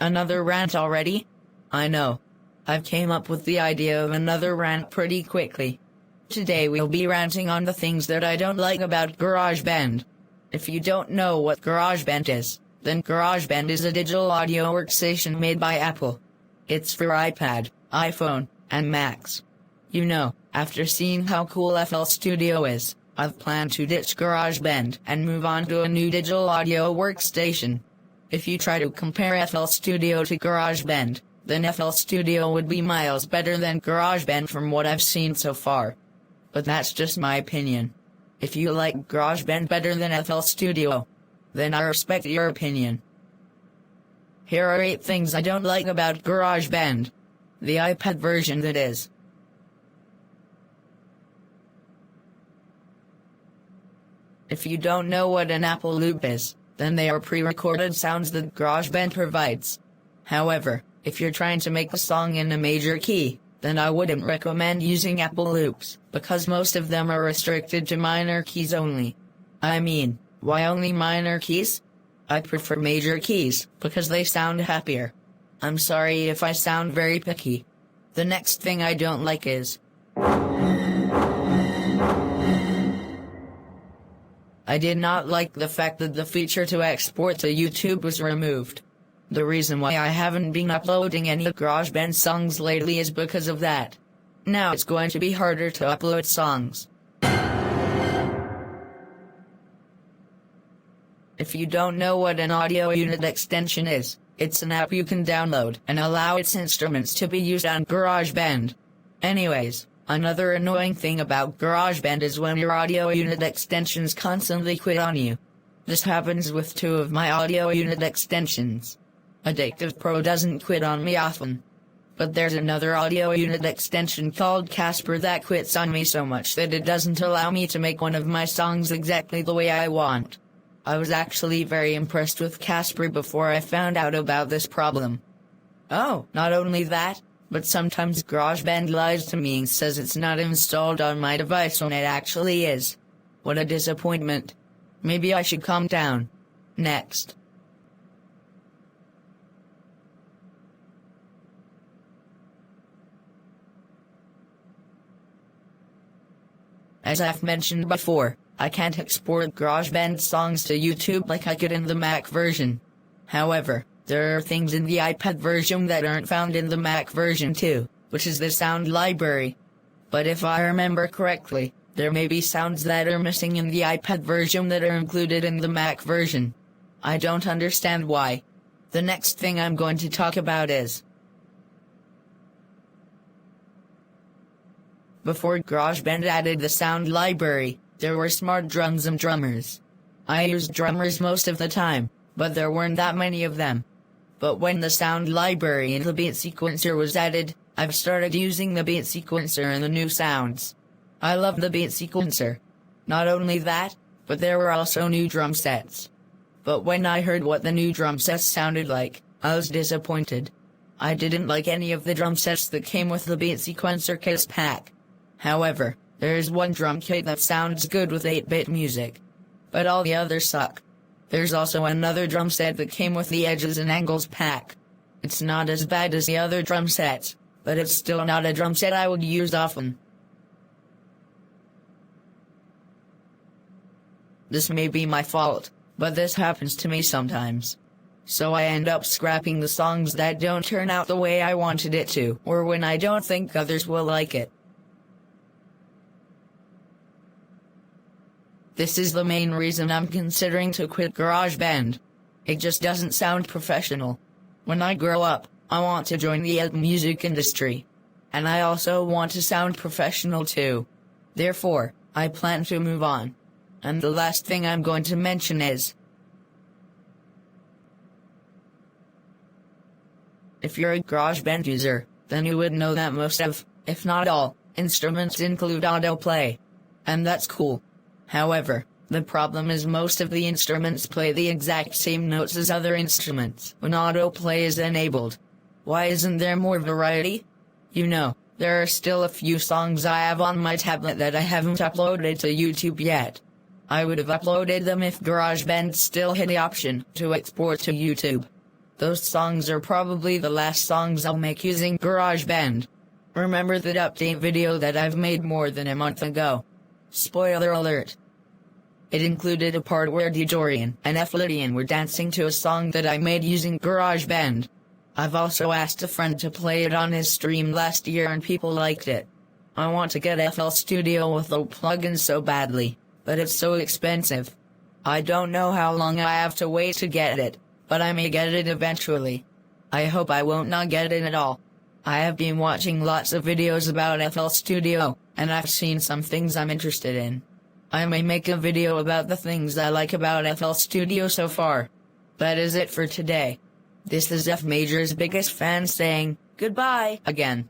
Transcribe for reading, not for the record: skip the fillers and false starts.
Another rant already? I know. I've came up with the idea of another rant pretty quickly. Today we'll be ranting on the things that I don't like about GarageBand. If you don't know what GarageBand is, then GarageBand is a digital audio workstation made by Apple. It's for iPad, iPhone, and Macs. You know, after seeing how cool FL Studio is, I've planned to ditch GarageBand and move on to a new digital audio workstation. If you try to compare FL Studio to GarageBand, then FL Studio would be miles better than GarageBand from what I've seen so far. But that's just my opinion. If you like GarageBand better than FL Studio, then I respect your opinion. Here are 8 things I don't like about GarageBand. The iPad version, that is. If you don't know what an Apple loop is, then they are pre-recorded sounds that GarageBand provides. However, if you're trying to make a song in a major key, then I wouldn't recommend using Apple loops, because most of them are restricted to minor keys only. I mean, why only minor keys? I prefer major keys, because they sound happier. I'm sorry if I sound very picky. The next thing I don't like is I did not like the fact that the feature to export to YouTube was removed. The reason why I haven't been uploading any GarageBand songs lately is because of that. Now it's going to be harder to upload songs. If you don't know what an audio unit extension is, it's an app you can download and allow its instruments to be used on GarageBand. Anyways, another annoying thing about GarageBand is when your audio unit extensions constantly quit on you. This happens with 2 of my audio unit extensions. Addictive Pro doesn't quit on me often. But there's another audio unit extension called Casper that quits on me so much that it doesn't allow me to make one of my songs exactly the way I want. I was actually very impressed with Casper before I found out about this problem. Oh, not only that, but sometimes GarageBand lies to me and says it's not installed on my device when it actually is. What a disappointment. Maybe I should calm down. Next. As I've mentioned before, I can't export GarageBand songs to YouTube like I could in the Mac version. However, there are things in the iPad version that aren't found in the Mac version too, which is the sound library. But if I remember correctly, there may be sounds that are missing in the iPad version that are included in the Mac version. I don't understand why. The next thing I'm going to talk about is before GarageBand added the sound library, there were smart drums and drummers. I used drummers most of the time, but there weren't that many of them. But when the sound library and the beat sequencer was added, I've started using the beat sequencer and the new sounds. I love the beat sequencer. Not only that, but there were also new drum sets. But when I heard what the new drum sets sounded like, I was disappointed. I didn't like any of the drum sets that came with the beat sequencer case pack. However, there's one drum kit that sounds good with 8-bit music. But all the others suck. There's also another drum set that came with the edges and angles pack. It's not as bad as the other drum sets, but it's still not a drum set I would use often. This may be my fault, but this happens to me sometimes. So I end up scrapping the songs that don't turn out the way I wanted it to, or when I don't think others will like it. This is the main reason I'm considering to quit GarageBand. It just doesn't sound professional. When I grow up, I want to join the music industry. And I also want to sound professional too. Therefore, I plan to move on. And the last thing I'm going to mention is if you're a GarageBand user, then you would know that most of, if not all, instruments include Autoplay. And that's cool. However, the problem is most of the instruments play the exact same notes as other instruments when autoplay is enabled. Why isn't there more variety? You know, there are still a few songs I have on my tablet that I haven't uploaded to YouTube yet. I would have uploaded them if GarageBand still had the option to export to YouTube. Those songs are probably the last songs I'll make using GarageBand. Remember that update video that I've made more than a month ago? Spoiler alert. It included a part where Dorian and Ethelian were dancing to a song that I made using GarageBand. I've also asked a friend to play it on his stream last year and people liked it. I want to get FL Studio with the plugin so badly, but it's so expensive. I don't know how long I have to wait to get it, but I may get it eventually. I hope I won't not get it at all. I have been watching lots of videos about FL Studio, and I've seen some things I'm interested in. I may make a video about the things I like about FL Studio so far. That is it for today. This is F Major's biggest fan saying, goodbye again.